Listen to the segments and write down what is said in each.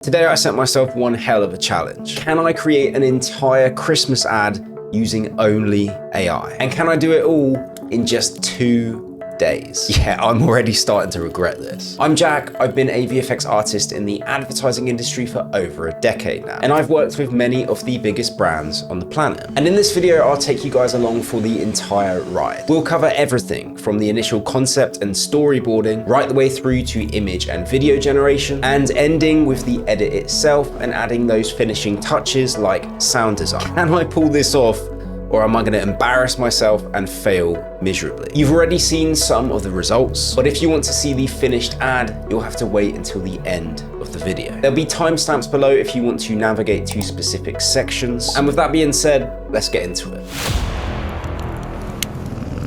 Today I set myself one hell of a challenge. Can I create an entire Christmas ad using only AI? And can I do it all in just 2 days? Yeah, I'm already starting to regret this. I'm Jack. I've been a VFX artist in the advertising industry for over a decade now, and I've worked with many of the biggest brands on the planet. And in this video, I'll take you guys along for the entire ride. We'll cover everything from the initial concept and storyboarding, right the way through to image and video generation, and ending with the edit itself and adding those finishing touches like sound design. Can I pull this off? Or am I going to embarrass myself and fail miserably? You've already seen some of the results, but if you want to see the finished ad, you'll have to wait until the end of the video. There'll be timestamps below if you want to navigate to specific sections. And with that being said, let's get into it.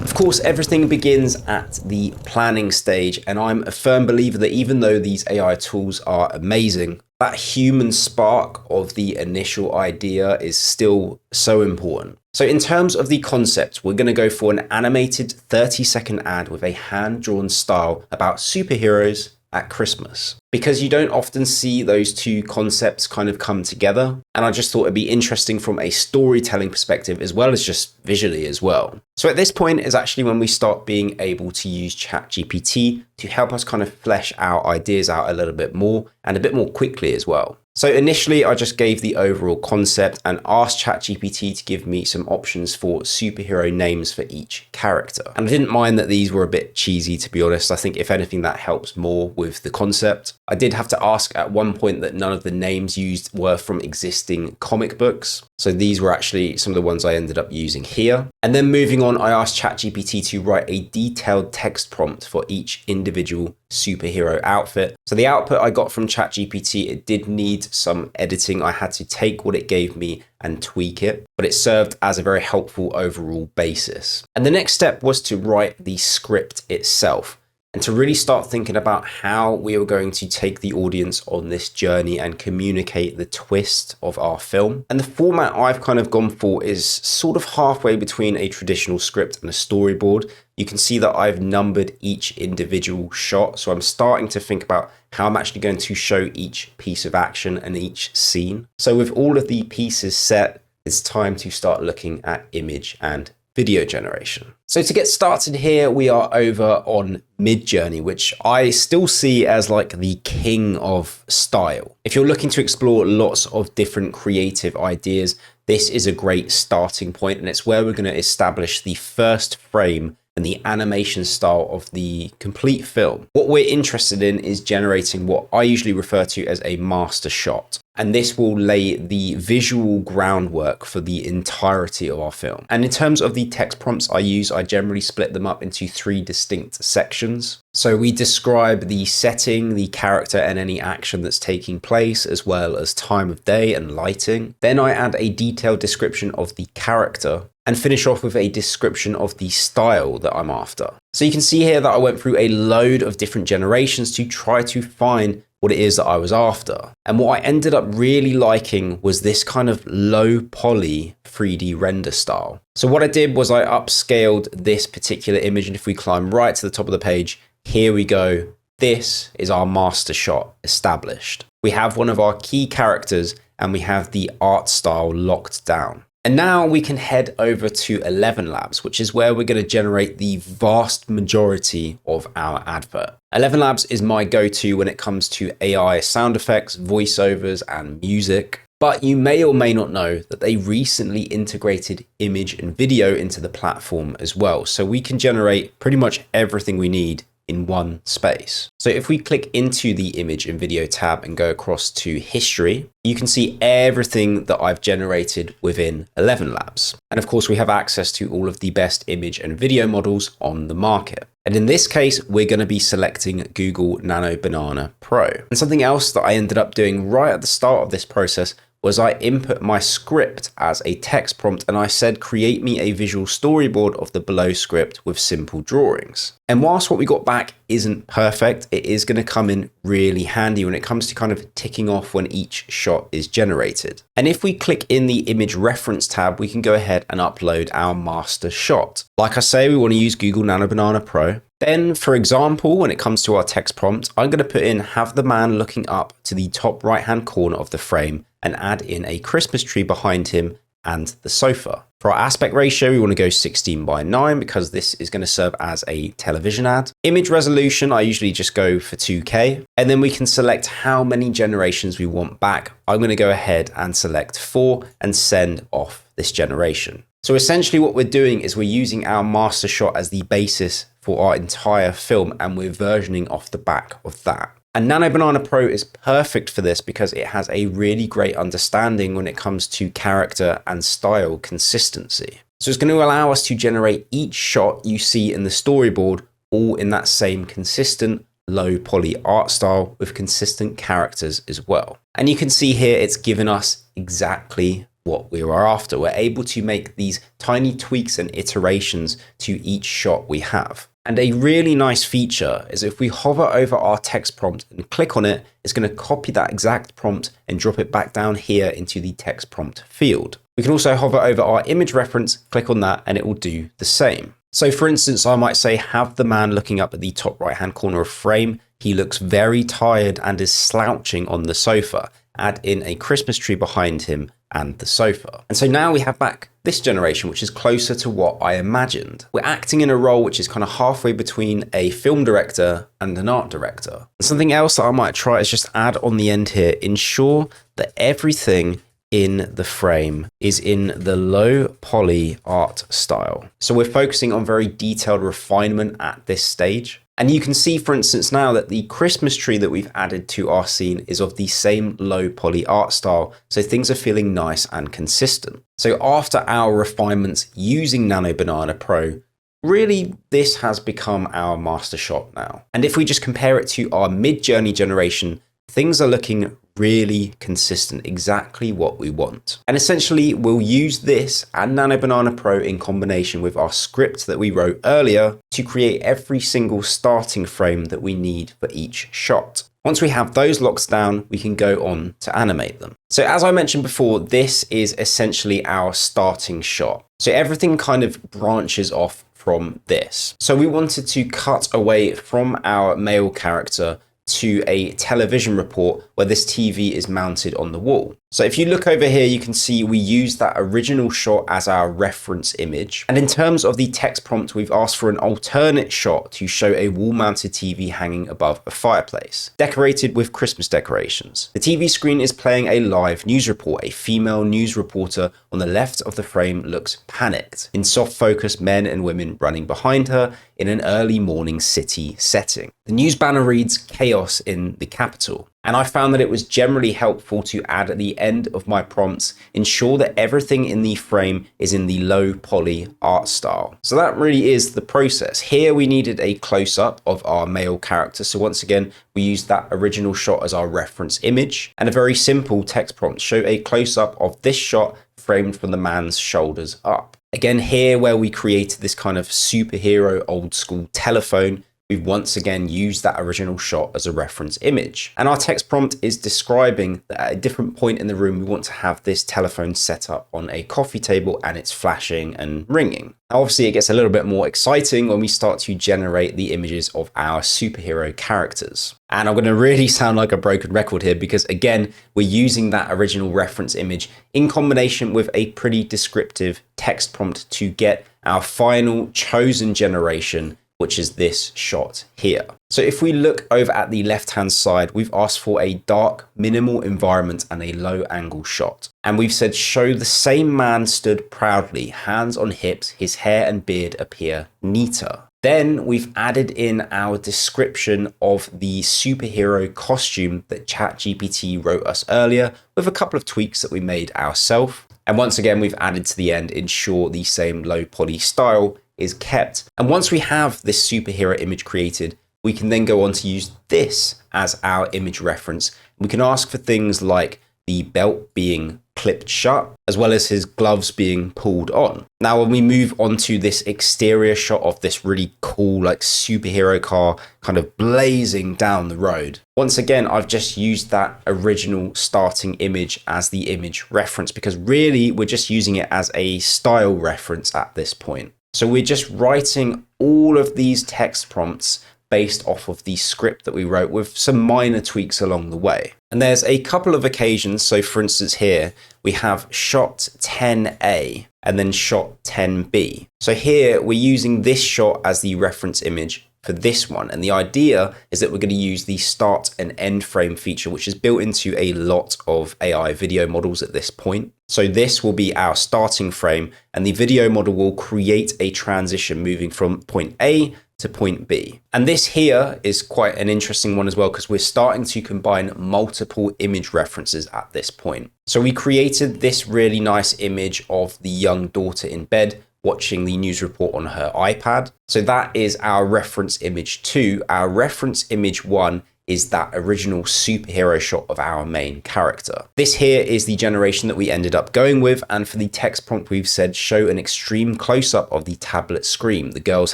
Of course, everything begins at the planning stage, and I'm a firm believer that even though these AI tools are amazing, that human spark of the initial idea is still so important. So in terms of the concept, we're going to go for an animated 30-second ad with a hand-drawn style about superheroes at Christmas, because you don't often see those two concepts kind of come together. And I just thought it'd be interesting from a storytelling perspective, as well as just visually as well. So at this point is actually when we start being able to use ChatGPT to help us kind of flesh our ideas out a little bit more and a bit more quickly as well. So initially, I just gave the overall concept and asked ChatGPT to give me some options for superhero names for each character. And I didn't mind that these were a bit cheesy, to be honest. I think if anything, that helps more with the concept. I did have to ask at one point that none of the names used were from existing comic books. So these were actually some of the ones I ended up using here. And then moving on, I asked ChatGPT to write a detailed text prompt for each individual superhero outfit. So the output I got from ChatGPT, it did need some editing. I had to take what it gave me and tweak it, but it served as a very helpful overall basis. And the next step was to write the script itself, and to really start thinking about how we are going to take the audience on this journey and communicate the twist of our film. And the format I've kind of gone for is sort of halfway between a traditional script and a storyboard. You can see that I've numbered each individual shot. So I'm starting to think about how I'm actually going to show each piece of action and each scene. So with all of the pieces set, it's time to start looking at image and video generation. So to get started here, we are over on Midjourney, which I still see as like the king of style. If you're looking to explore lots of different creative ideas, this is a great starting point, and it's where we're going to establish the first frame and the animation style of the complete film. What we're interested in is generating what I usually refer to as a master shot. And this will lay the visual groundwork for the entirety of our film. And in terms of the text prompts I use, I generally split them up into 3 distinct sections. So we describe the setting, the character, and any action that's taking place, as well as time of day and lighting. Then I add a detailed description of the character and finish off with a description of the style that I'm after. So you can see here that I went through a load of different generations to try to find what it is that I was after. And what I ended up really liking was this kind of low poly 3D render style. So what I did was I upscaled this particular image, and if we climb right to the top of the page, here we go. This is our master shot established. We have one of our key characters and we have the art style locked down. And now we can head over to ElevenLabs, which is where we're going to generate the vast majority of our advert. ElevenLabs is my go-to when it comes to AI sound effects, voiceovers, and music. But you may or may not know that they recently integrated image and video into the platform as well. So we can generate pretty much everything we need in one space. So if we click into the image and video tab and go across to history, you can see everything that I've generated within ElevenLabs. And of course, we have access to all of the best image and video models on the market. And in this case, we're going to be selecting Google Nano Banana Pro. And something else that I ended up doing right at the start of this process was I input my script as a text prompt, and I said, create me a visual storyboard of the below script with simple drawings. And whilst what we got back isn't perfect, it is going to come in really handy when it comes to kind of ticking off when each shot is generated. And if we click in the image reference tab, we can go ahead and upload our master shot. Like I say, we want to use Google Nano Banana Pro. Then, for example, when it comes to our text prompt, I'm going to put in have the man looking up to the top right-hand corner of the frame and add in a Christmas tree behind him and the sofa. For our aspect ratio, we want to go 16:9 because this is going to serve as a television ad. Image resolution, I usually just go for 2K. And then we can select how many generations we want back. I'm going to go ahead and select 4 and send off this generation. So essentially what we're doing is we're using our master shot as the basis for our entire film, and we're versioning off the back of that. And Nano Banana Pro is perfect for this because it has a really great understanding when it comes to character and style consistency. So it's going to allow us to generate each shot you see in the storyboard all in that same consistent low poly art style with consistent characters as well. And you can see here it's given us exactly what we were after. We're able to make these tiny tweaks and iterations to each shot we have. And a really nice feature is if we hover over our text prompt and click on it, it's going to copy that exact prompt and drop it back down here into the text prompt field. We can also hover over our image reference, click on that, and it will do the same. So for instance, I might say, have the man looking up at the top right-hand corner of frame. He looks very tired and is slouching on the sofa. Add in a Christmas tree behind him and the sofa. And so now we have back this generation, which is closer to what I imagined. We're acting in a role which is kind of halfway between a film director and an art director. And something else that I might try is just add on the end here, ensure that everything in the frame is in the low poly art style. So we're focusing on very detailed refinement at this stage. And you can see, for instance, now that the Christmas tree that we've added to our scene is of the same low poly art style. So things are feeling nice and consistent. So after our refinements using Nano Banana Pro, really this has become our master shot now. And if we just compare it to our Midjourney generation, things are looking really consistent, exactly what we want. And essentially we'll use this and Nano Banana Pro in combination with our script that we wrote earlier to create every single starting frame that we need for each shot. Once we have those locks down, we can go on to animate them. So as I mentioned before, this is essentially our starting shot. So everything kind of branches off from this. So we wanted to cut away from our male character to a television report where this TV is mounted on the wall. So if you look over here, you can see we use that original shot as our reference image. And in terms of the text prompt, we've asked for an alternate shot to show a wall-mounted TV hanging above a fireplace, decorated with Christmas decorations. The TV screen is playing a live news report. A female news reporter on the left of the frame looks panicked. In soft focus, men and women running behind her in an early morning city setting. The news banner reads "Chaos in the Capital." And I found that it was generally helpful to add at the end of my prompts, ensure that everything in the frame is in the low poly art style. So that really is the process. Here we needed a close-up of our male character. So once again, we used that original shot as our reference image, and a very simple text prompt, show a close-up of this shot framed from the man's shoulders up. Again, here where we created this kind of superhero old school telephone, we've once again used that original shot as a reference image. And our text prompt is describing that at a different point in the room, we want to have this telephone set up on a coffee table and it's flashing and ringing. Now, obviously, it gets a little bit more exciting when we start to generate the images of our superhero characters. And I'm going to really sound like a broken record here because, again, we're using that original reference image in combination with a pretty descriptive text prompt to get our final chosen generation, which is this shot here. So if we look over at the left-hand side, we've asked for a dark, minimal environment and a low angle shot. And we've said, show the same man stood proudly, hands on hips, his hair and beard appear neater. Then we've added in our description of the superhero costume that ChatGPT wrote us earlier with a couple of tweaks that we made ourselves. And once again, we've added to the end, ensure the same low poly style is kept. And once we have this superhero image created, we can then go on to use this as our image reference. We can ask for things like the belt being clipped shut, as well as his gloves being pulled on. Now, when we move on to this exterior shot of this really cool, like superhero car kind of blazing down the road, once again, I've just used that original starting image as the image reference because really we're just using it as a style reference at this point. So we're just writing all of these text prompts based off of the script that we wrote with some minor tweaks along the way. And there's a couple of occasions. So for instance, here we have shot 10A and then shot 10B. So here we're using this shot as the reference image for this one. And the idea is that we're going to use the start and end frame feature, which is built into a lot of AI video models at this point. So this will be our starting frame, and the video model will create a transition moving from point A to point B. And this here is quite an interesting one as well, because we're starting to combine multiple image references at this point. So we created this really nice image of the young daughter in bed watching the news report on her iPad. So that is our reference image 2. Our reference image 1 is that original superhero shot of our main character. This here is the generation that we ended up going with, and for the text prompt we've said show an extreme close-up of the tablet screen, the girl's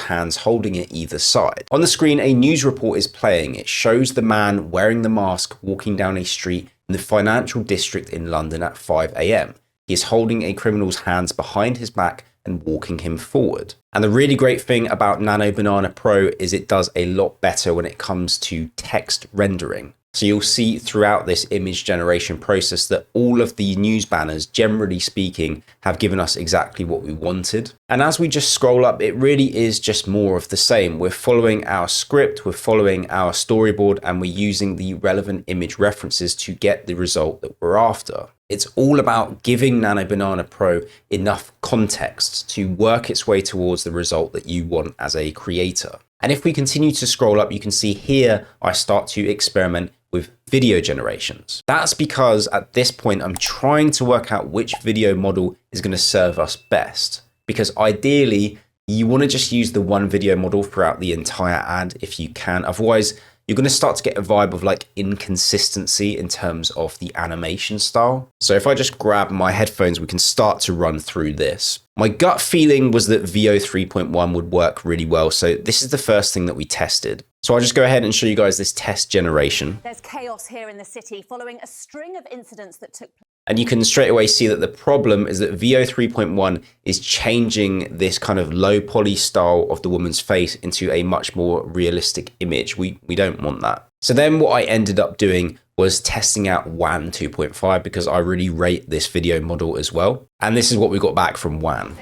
hands holding it either side. On the screen, a news report is playing. It shows the man wearing the mask walking down a street in the financial district in London at 5 AM. He is holding a criminal's hands behind his back and walking him forward. And the really great thing about Nano Banana Pro is it does a lot better when it comes to text rendering. So you'll see throughout this image generation process that all of the news banners, generally speaking, have given us exactly what we wanted. And as we just scroll up, it really is just more of the same. We're following our script, we're following our storyboard, and we're using the relevant image references to get the result that we're after. It's all about giving Nano Banana Pro enough context to work its way towards the result that you want as a creator. And if we continue to scroll up, you can see here I start to experiment with video generations. That's because at this point, I'm trying to work out which video model is going to serve us best. Because ideally, you want to just use the one video model throughout the entire ad if you can. Otherwise, you're going to start to get a vibe of like inconsistency in terms of the animation style. So if I just grab my headphones, we can start to run through this. My gut feeling was that Veo 3.1 would work really well. So this is the first thing that we tested. So I'll just go ahead and show you guys this test generation. There's chaos here in the city following a string of incidents that took place. And you can straight away see that the problem is that Veo 3.1 is changing this kind of low poly style of the woman's face into a much more realistic image. We don't want that. So then what I ended up doing was testing out WAN 2.5 because I really rate this video model as well. And this is what we got back from WAN.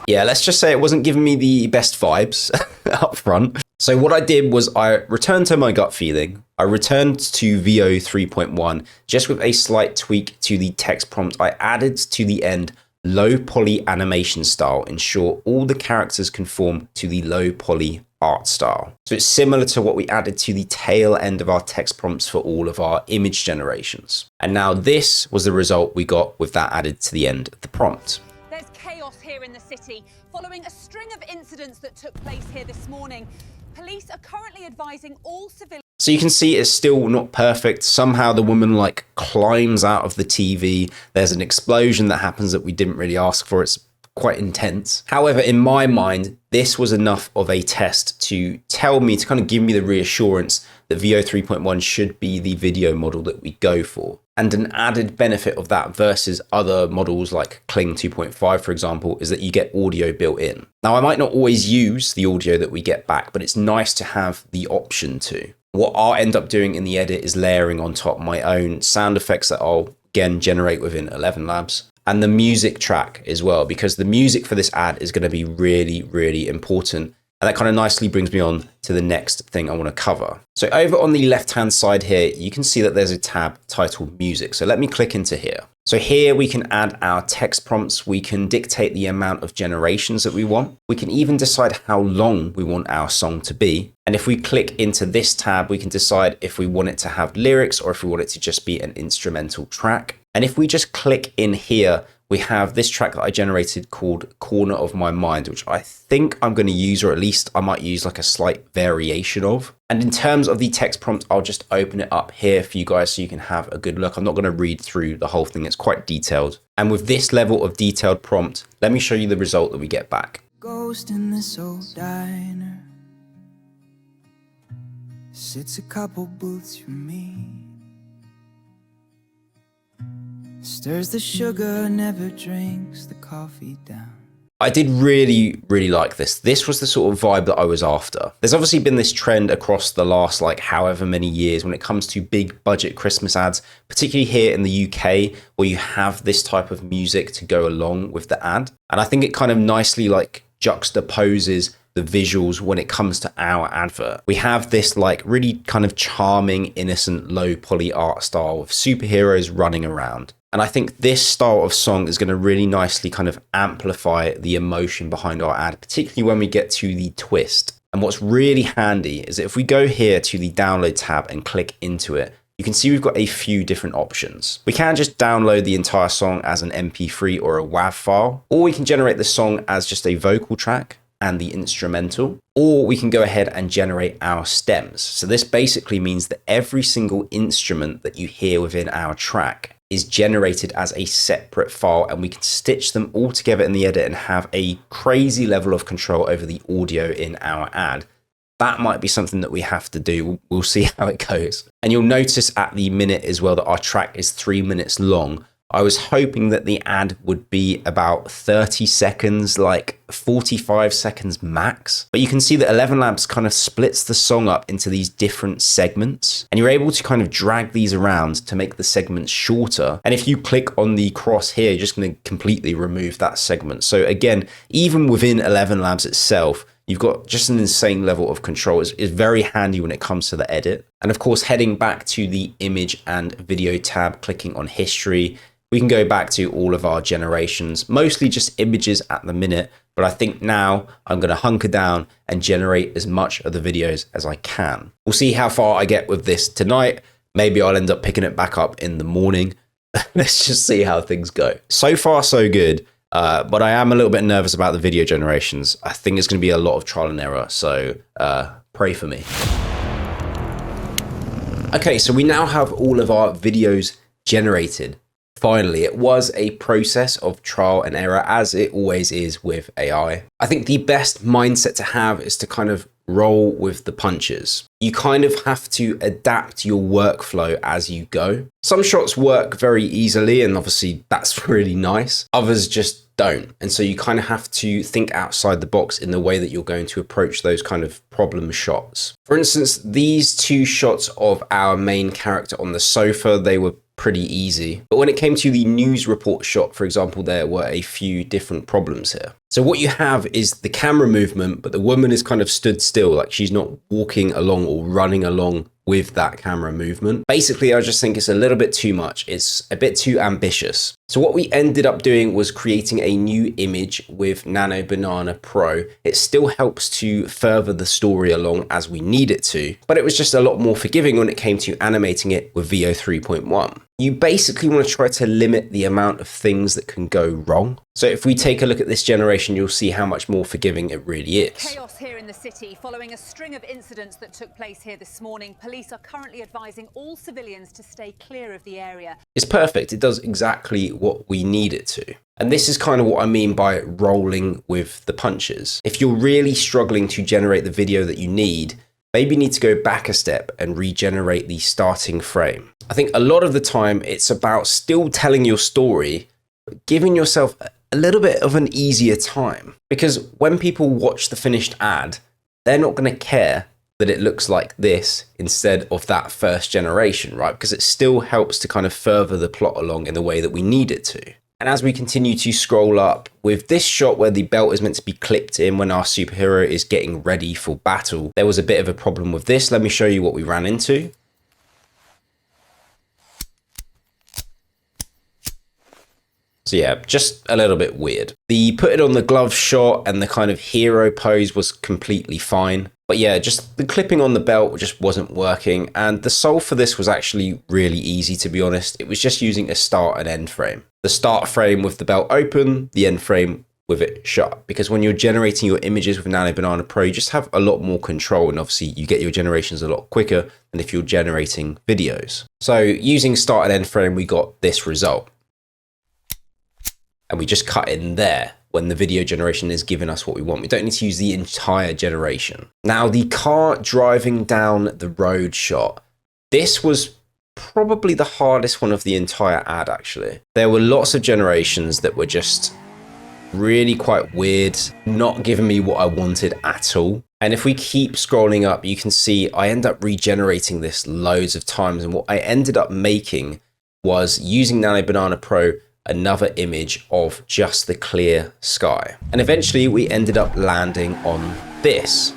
Yeah, let's just say it wasn't giving me the best vibes up front. So what I did was I returned to my gut feeling. I returned to Veo 3.1 just with a slight tweak to the text prompt. I added to the end low poly animation style, ensure all the characters conform to the low poly art style. So it's similar to what we added to the tail end of our text prompts for all of our image generations. And now this was the result we got with that added to the end of the prompt. There's chaos here in the city following a string of incidents that took place here this morning. Police are currently advising all civilians. So you can see it's still not perfect. Somehow the woman like climbs out of the TV. There's an explosion that happens that we didn't really ask for. It's quite intense. However, in my mind, this was enough of a test to tell me, to kind of give me the reassurance that Veo 3.1 should be the video model that we go for. And an added benefit of that versus other models like Kling 2.5, for example, is that you get audio built in. Now, I might not always use the audio that we get back, but it's nice to have the option to. What I'll end up doing in the edit is layering on top my own sound effects that I'll again generate within ElevenLabs, and the music track as well, because the music for this ad is going to be really, really important. And that kind of nicely brings me on to the next thing I want to cover. So over on the left-hand side here, you can see that there's a tab titled music. So let me click into here. So here we can add our text prompts. We can dictate the amount of generations that we want. We can even decide how long we want our song to be. And if we click into this tab, we can decide if we want it to have lyrics or if we want it to just be an instrumental track. And if we just click in here, we have this track that I generated called Corner of My Mind, which I think I'm going to use, or at least I might use like a slight variation of. And in terms of the text prompt, I'll just open it up here for you guys so you can have a good look. I'm not going to read through the whole thing. It's quite detailed. And with this level of detailed prompt, let me show you the result that we get back. Ghost in this old diner sits a couple booths from me. Stirs the sugar, never drinks the coffee down. I did really, really like this. This was the sort of vibe that I was after. There's obviously been this trend across the last like however many years when it comes to big budget Christmas ads, particularly here in the UK, where you have this type of music to go along with the ad. And I think it kind of nicely like juxtaposes the visuals when it comes to our advert. We have this like really kind of charming, innocent, low poly art style of superheroes running around. And I think this style of song is going to really nicely kind of amplify the emotion behind our ad, particularly when we get to the twist. And what's really handy is that if we go here to the download tab and click into it, you can see we've got a few different options. We can just download the entire song as an MP3 or a WAV file, or we can generate the song as just a vocal track and the instrumental, or we can go ahead and generate our stems. So this basically means that every single instrument that you hear within our track is generated as a separate file, and we can stitch them all together in the edit and have a crazy level of control over the audio in our ad. That might be something that we have to do. We'll see how it goes. And you'll notice at the minute as well that our track is 3 minutes long. I was hoping that the ad would be about 30 seconds, like 45 seconds max. But you can see that ElevenLabs kind of splits the song up into these different segments, and you're able to kind of drag these around to make the segments shorter. And if you click on the cross here, you're just going to completely remove that segment. So again, even within ElevenLabs itself, you've got just an insane level of control. It's very handy when it comes to the edit. And of course, heading back to the image and video tab, clicking on history, we can go back to all of our generations, mostly just images at the minute. But I think now I'm going to hunker down and generate as much of the videos as I can. We'll see how far I get with this tonight. Maybe I'll end up picking it back up in the morning. Let's just see how things go. So far, so good. But I am a little bit nervous about the video generations. I think it's going to be a lot of trial and error. So pray for me. Okay, so we now have all of our videos generated. Finally, it was a process of trial and error, as it always is with AI. I think the best mindset to have is to kind of roll with the punches. You kind of have to adapt your workflow as you go. Some shots work very easily, and obviously that's really nice. Others just don't. And so you kind of have to think outside the box in the way that you're going to approach those kind of problem shots. For instance, these two shots of our main character on the sofa, they were pretty easy. But when it came to the news report shot, for example, there were a few different problems here. So what you have is the camera movement, but the woman is kind of stood still, like she's not walking along or running along with that camera movement. Basically, I just think it's a little bit too much. It's a bit too ambitious. So what we ended up doing was creating a new image with Nano Banana Pro. It still helps to further the story along as we need it to, but it was just a lot more forgiving when it came to animating it with Veo 3.1. You basically want to try to limit the amount of things that can go wrong. So if we take a look at this generation, you'll see how much more forgiving it really is. Chaos here in the city following a string of incidents that took place here this morning. Police are currently advising all civilians to stay clear of the area. It's perfect. It does exactly what we need it to. And this is kind of what I mean by rolling with the punches. If you're really struggling to generate the video that you need, maybe you need to go back a step and regenerate the starting frame. I think a lot of the time it's about still telling your story, but giving yourself a little bit of an easier time. Because when people watch the finished ad, they're not going to care that it looks like this instead of that first generation, right? Because it still helps to kind of further the plot along in the way that we need it to. And as we continue to scroll up, with this shot where the belt is meant to be clipped in when our superhero is getting ready for battle, there was a bit of a problem with this. Let me show you what we ran into. So yeah, just a little bit weird. The put it on the glove shot and the kind of hero pose was completely fine. But yeah, just the clipping on the belt just wasn't working. And the solve for this was actually really easy, to be honest. It was just using a start and end frame. The start frame with the belt open, the end frame with it shut. Because when you're generating your images with Nano Banana Pro, you just have a lot more control. And obviously you get your generations a lot quicker than if you're generating videos. So using start and end frame, we got this result. And we just cut in there when the video generation is giving us what we want. We don't need to use the entire generation. Now, the car driving down the road shot, this was probably the hardest one of the entire ad, actually. There were lots of generations that were just really quite weird, not giving me what I wanted at all. And if we keep scrolling up, you can see I end up regenerating this loads of times. And what I ended up making was using Nano Banana Pro, another image of just the clear sky. And eventually we ended up landing on this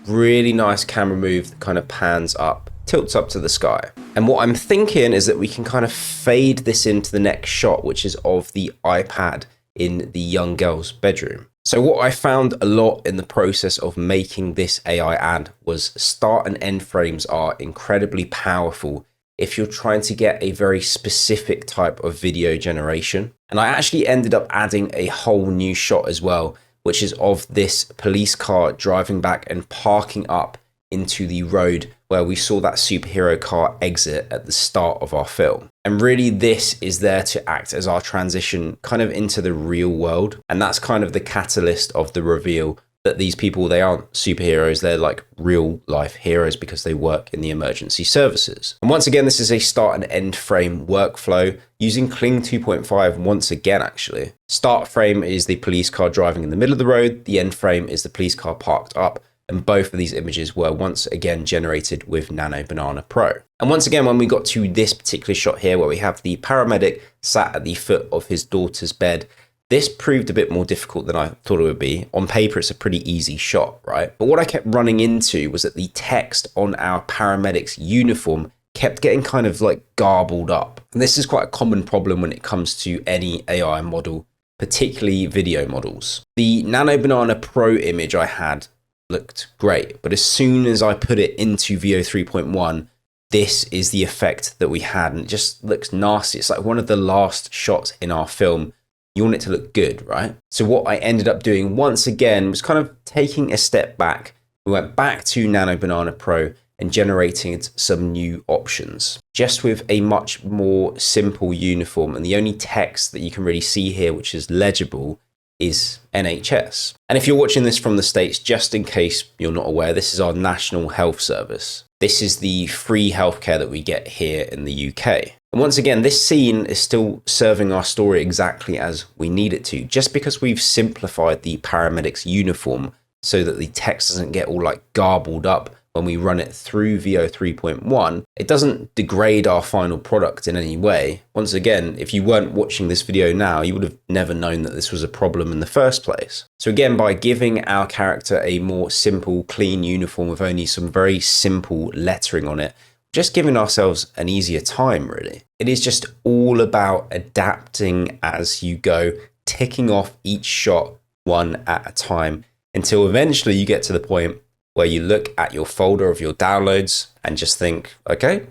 really nice camera move that kind of pans up, tilts up to the sky. And what I'm thinking is that we can kind of fade this into the next shot, which is of the iPad in the young girl's bedroom. So what I found a lot in the process of making this AI ad was start and end frames are incredibly powerful if you're trying to get a very specific type of video generation. And I actually ended up adding a whole new shot as well, which is of this police car driving back and parking up into the road where we saw that superhero car exit at the start of our film. And really this is there to act as our transition kind of into the real world. And that's kind of the catalyst of the reveal that these people, they aren't superheroes, they're like real life heroes because they work in the emergency services. And once again, this is a start and end frame workflow using Kling 2.5 once again, actually. Start frame is the police car driving in the middle of the road. The end frame is the police car parked up. And both of these images were once again generated with Nano Banana Pro. And once again, when we got to this particular shot here, where we have the paramedic sat at the foot of his daughter's bed, this proved a bit more difficult than I thought it would be. On paper, it's a pretty easy shot, right? But what I kept running into was that the text on our paramedic's uniform kept getting kind of like garbled up. And this is quite a common problem when it comes to any AI model, particularly video models. The Nano Banana Pro image I had looked great, but as soon as I put it into Veo 3.1, this is the effect that we had, and it just looks nasty. It's like one of the last shots in our film. You want it to look good, right? So what I ended up doing once again was kind of taking a step back. We went back to Nano Banana Pro and generating some new options, just with a much more simple uniform. And the only text that you can really see here, which is legible, is NHS. And if you're watching this from the States, just in case you're not aware, this is our National Health Service. This is the free healthcare that we get here in the UK. And once again, this scene is still serving our story exactly as we need it to, just because we've simplified the paramedic's uniform so that the text doesn't get all like garbled up when we run it through Veo 3.1, it doesn't degrade our final product in any way. Once again, if you weren't watching this video now, you would have never known that this was a problem in the first place. So again, by giving our character a more simple, clean uniform with only some very simple lettering on it, just giving ourselves an easier time, really. It is just all about adapting as you go, ticking off each shot one at a time, until eventually you get to the point where you look at your folder of your downloads and just think, okay,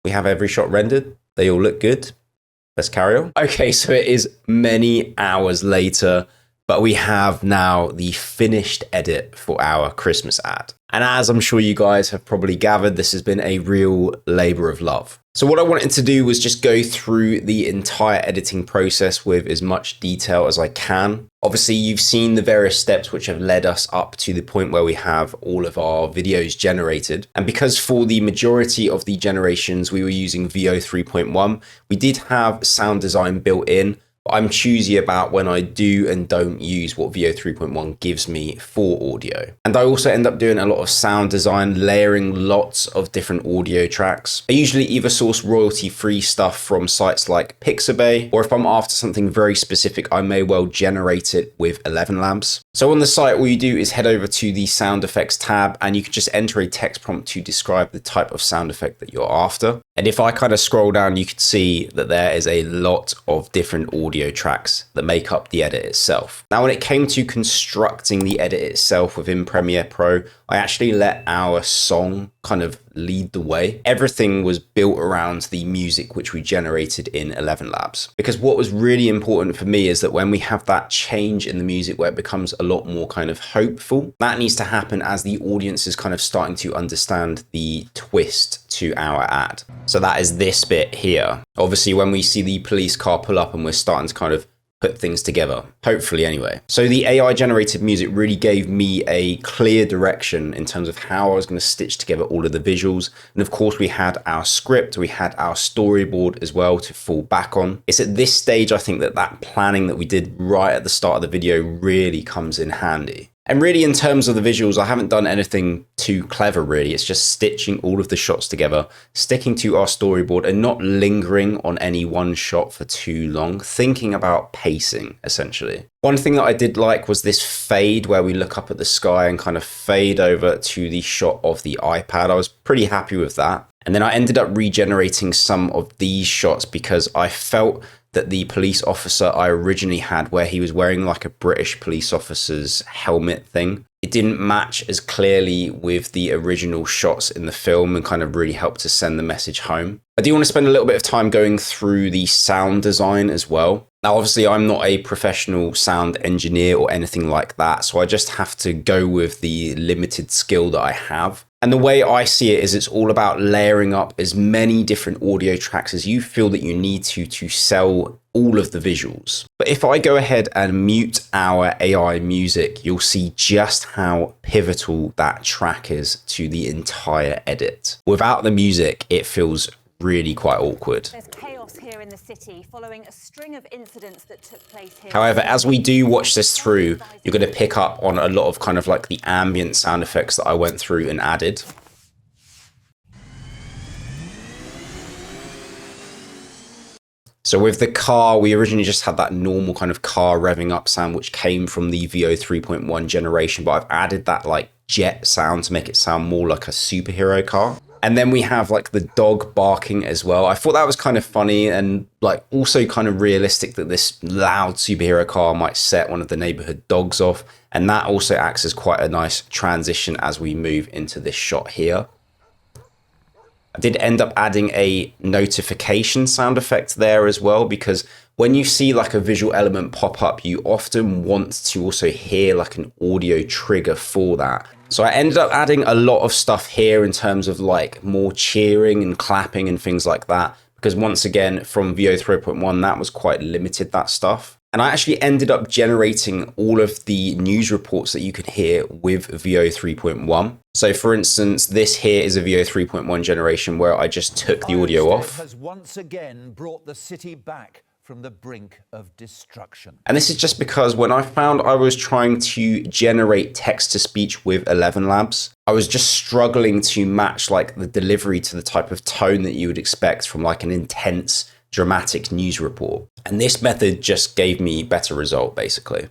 we have every shot rendered. They all look good. Let's carry on. Okay, so it is many hours later, but we have now the finished edit for our Christmas ad. And as I'm sure you guys have probably gathered, this has been a real labor of love. So what I wanted to do was just go through the entire editing process with as much detail as I can. Obviously, you've seen the various steps which have led us up to the point where we have all of our videos generated. And because for the majority of the generations we were using Veo 3.1, we did have sound design built in. I'm choosy about when I do and don't use what Veo 3.1 gives me for audio. And I also end up doing a lot of sound design, layering lots of different audio tracks. I usually either source royalty-free stuff from sites like Pixabay, or if I'm after something very specific, I may well generate it with ElevenLabs. So on the site, all you do is head over to the sound effects tab, and you can just enter a text prompt to describe the type of sound effect that you're after. And if I kind of scroll down, you can see that there is a lot of different audio tracks that make up the edit itself. Now, when it came to constructing the edit itself within Premiere Pro, I actually let our song kind of lead the way. Everything was built around the music which we generated in ElevenLabs. Because what was really important for me is that when we have that change in the music where it becomes a lot more kind of hopeful, that needs to happen as the audience is kind of starting to understand the twist to our ad. So that is this bit here. Obviously, when we see the police car pull up and we're starting to kind of put things together, hopefully anyway. So the AI generated music really gave me a clear direction in terms of how I was going to stitch together all of the visuals. And of course we had our script, we had our storyboard as well to fall back on. It's at this stage I think that planning that we did right at the start of the video really comes in handy. And really in terms of the visuals, I haven't done anything too clever really. It's just stitching all of the shots together, sticking to our storyboard and not lingering on any one shot for too long, thinking about pacing essentially. One thing that I did like was this fade where we look up at the sky and kind of fade over to the shot of the iPad. I was pretty happy with that. And then I ended up regenerating some of these shots because I felt that the police officer I originally had, where he was wearing like a British police officer's helmet thing, it didn't match as clearly with the original shots in the film and kind of really helped to send the message home. I do want to spend a little bit of time going through the sound design as well. Now, obviously, I'm not a professional sound engineer or anything like that, so I just have to go with the limited skill that I have. And the way I see it is it's all about layering up as many different audio tracks as you feel that you need to sell all of the visuals. But if I go ahead and mute our AI music, you'll see just how pivotal that track is to the entire edit. Without the music, it feels really quite awkward. There's chaos here in the city following a string of incidents that took place here. However, as we do watch this through, you're going to pick up on a lot of kind of like the ambient sound effects that I went through and added. So with the car, we originally just had that normal kind of car revving up sound, which came from the Veo 3.1 generation, but I've added that like jet sound to make it sound more like a superhero car. And then we have like the dog barking as well. I thought that was kind of funny and like also kind of realistic that this loud superhero car might set one of the neighborhood dogs off. And that also acts as quite a nice transition as we move into this shot here. I did end up adding a notification sound effect there as well, because when you see like a visual element pop up, you often want to also hear like an audio trigger for that. So I ended up adding a lot of stuff here in terms of like more cheering and clapping and things like that, because once again from Veo 3.1 that was quite limited, that stuff. And I actually ended up generating all of the news reports that you could hear with Veo 3.1. So for instance, this here is a Veo 3.1 generation where I just took the audio off. Has once again brought the city back from the brink of destruction. And this is just because when I found I was trying to generate text-to-speech with ElevenLabs, I was just struggling to match like the delivery to the type of tone that you would expect from like an intense, dramatic news report. And this method just gave me better result, basically.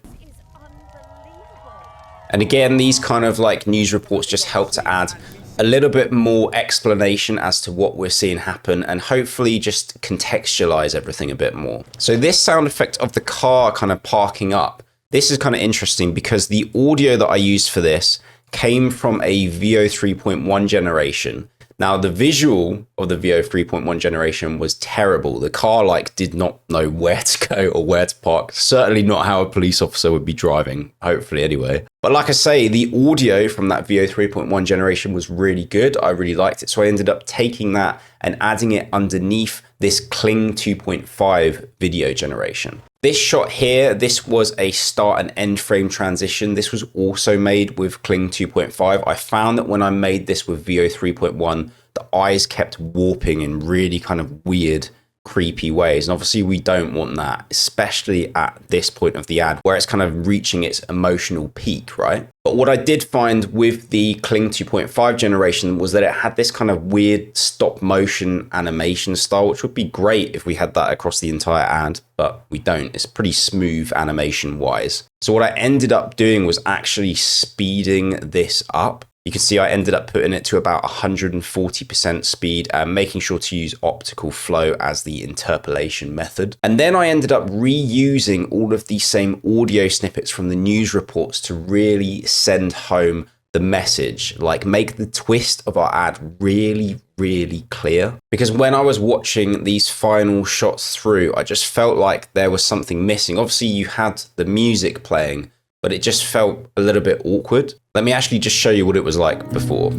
And again, these kind of like news reports just help to add a little bit more explanation as to what we're seeing happen and hopefully just contextualize everything a bit more. So this sound effect of the car kind of parking up, this is kind of interesting because the audio that I used for this came from a Veo 3.1 generation. Now the visual of the Veo 3.1 generation was terrible. The car like did not know where to go or where to park. Certainly not how a police officer would be driving, hopefully anyway. But like I say, the audio from that Veo 3.1 generation was really good. I really liked it. So I ended up taking that and adding it underneath this Kling 2.5 video generation. This shot here, this was a start and end frame transition. This was also made with Kling 2.5. I found that when I made this with Veo 3.1, the eyes kept warping in really kind of weird, creepy ways. And obviously we don't want that, especially at this point of the ad where it's kind of reaching its emotional peak, right? But what I did find with the Kling 2.5 generation was that it had this kind of weird stop motion animation style, which would be great if we had that across the entire ad, but we don't. It's pretty smooth animation wise. So what I ended up doing was actually speeding this up. You can see I ended up putting it to about 140% speed, making sure to use optical flow as the interpolation method. And then I ended up reusing all of the same audio snippets from the news reports to really send home the message, like make the twist of our ad really, really clear. Because when I was watching these final shots through, I just felt like there was something missing. Obviously you had the music playing, but it just felt a little bit awkward. Let me actually just show you what it was like before.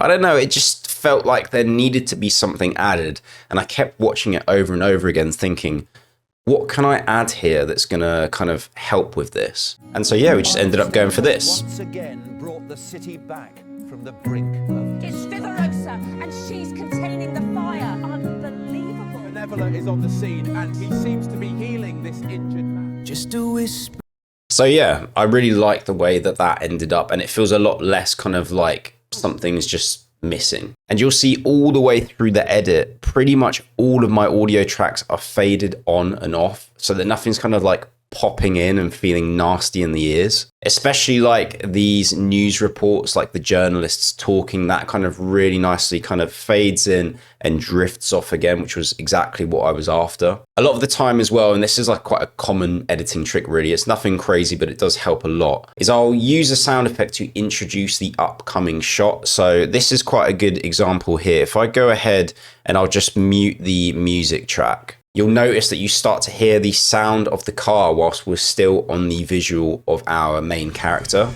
I don't know, it just felt like there needed to be something added. And I kept watching it over and over again thinking, what can I add here that's going to kind of help with this? And so, yeah, we just ended up going for this. Once again brought the city back from the brink of It's Vivarosa, and she's containing the fire. Unbelievable. Benevola is on the scene, and he seems to be healing this injured man. Just a whisper. So yeah, I really like the way that that ended up, and it feels a lot less kind of like something's just missing. And you'll see all the way through the edit, pretty much all of my audio tracks are faded on and off so that nothing's kind of like popping in and feeling nasty in the ears, especially like these news reports, like the journalists talking, that kind of really nicely kind of fades in and drifts off again, which was exactly what I was after. A lot of the time as well, and this is like quite a common editing trick really, it's nothing crazy, but it does help a lot, is I'll use a sound effect to introduce the upcoming shot. So this is quite a good example here. If I go ahead and I'll just mute the music track, you'll notice that you start to hear the sound of the car whilst we're still on the visual of our main character.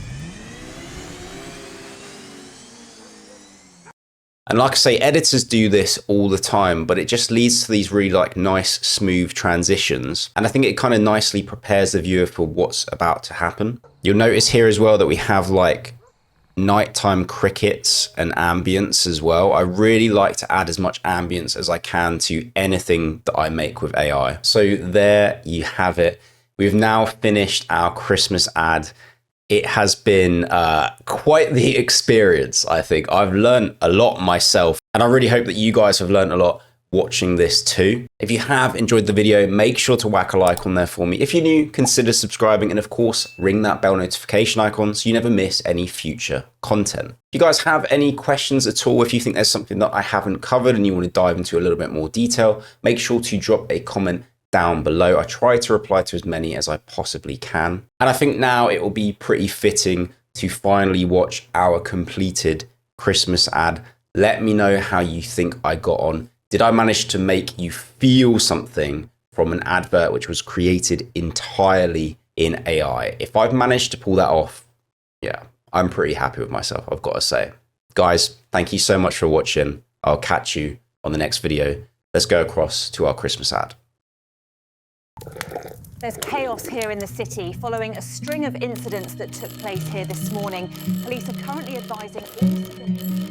And like I say, editors do this all the time, but it just leads to these really like nice, smooth transitions. And I think it kind of nicely prepares the viewer for what's about to happen. You'll notice here as well that we have like nighttime crickets and ambience as well. I really like to add as much ambience as I can to anything that I make with AI. So there you have it. We've now finished our Christmas ad. It has been quite the experience, I think. I've learned a lot myself, and I really hope that you guys have learned a lot watching this too. If you have enjoyed the video, make sure to whack a like on there for me. If you're new, consider subscribing, and of course, ring that bell notification icon so you never miss any future content. If you guys have any questions at all, if you think there's something that I haven't covered and you want to dive into a little bit more detail, make sure to drop a comment down below. I try to reply to as many as I possibly can. And I think now it will be pretty fitting to finally watch our completed Christmas ad. Let me know how you think I got on. Did I manage to make you feel something from an advert which was created entirely in AI? If I've managed to pull that off, yeah, I'm pretty happy with myself, I've got to say. Guys, thank you so much for watching. I'll catch you on the next video. Let's go across to our Christmas ad. There's chaos here in the city following a string of incidents that took place here this morning. Police are currently advising all citizens.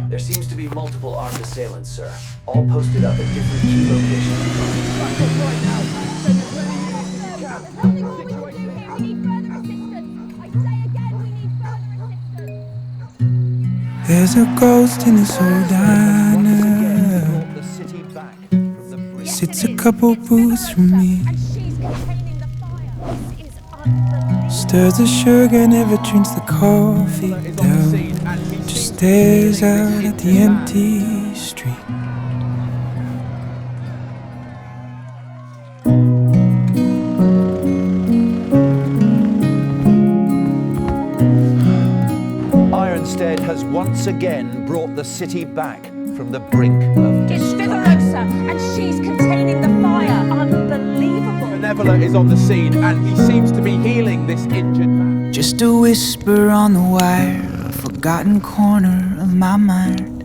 There seems to be multiple armed assailants, sir, all posted up at different key locations. There's a ghost in this old diner. the city back from the brink. Sits a couple booths from me. And she's containing the fire. This is unbelievable. Stirs the sugar, never drinks the coffee. Is on the scene, Down. and he Just seems to be stares healing out this at the injured man. empty street. Ironstead has once again brought the city back from the brink of It's Vivarosa, and she's containing the fire. Unbelievable. Benevola is on the scene, and he seems to be healing this injured man. Just a whisper on the wire, a forgotten corner of my mind.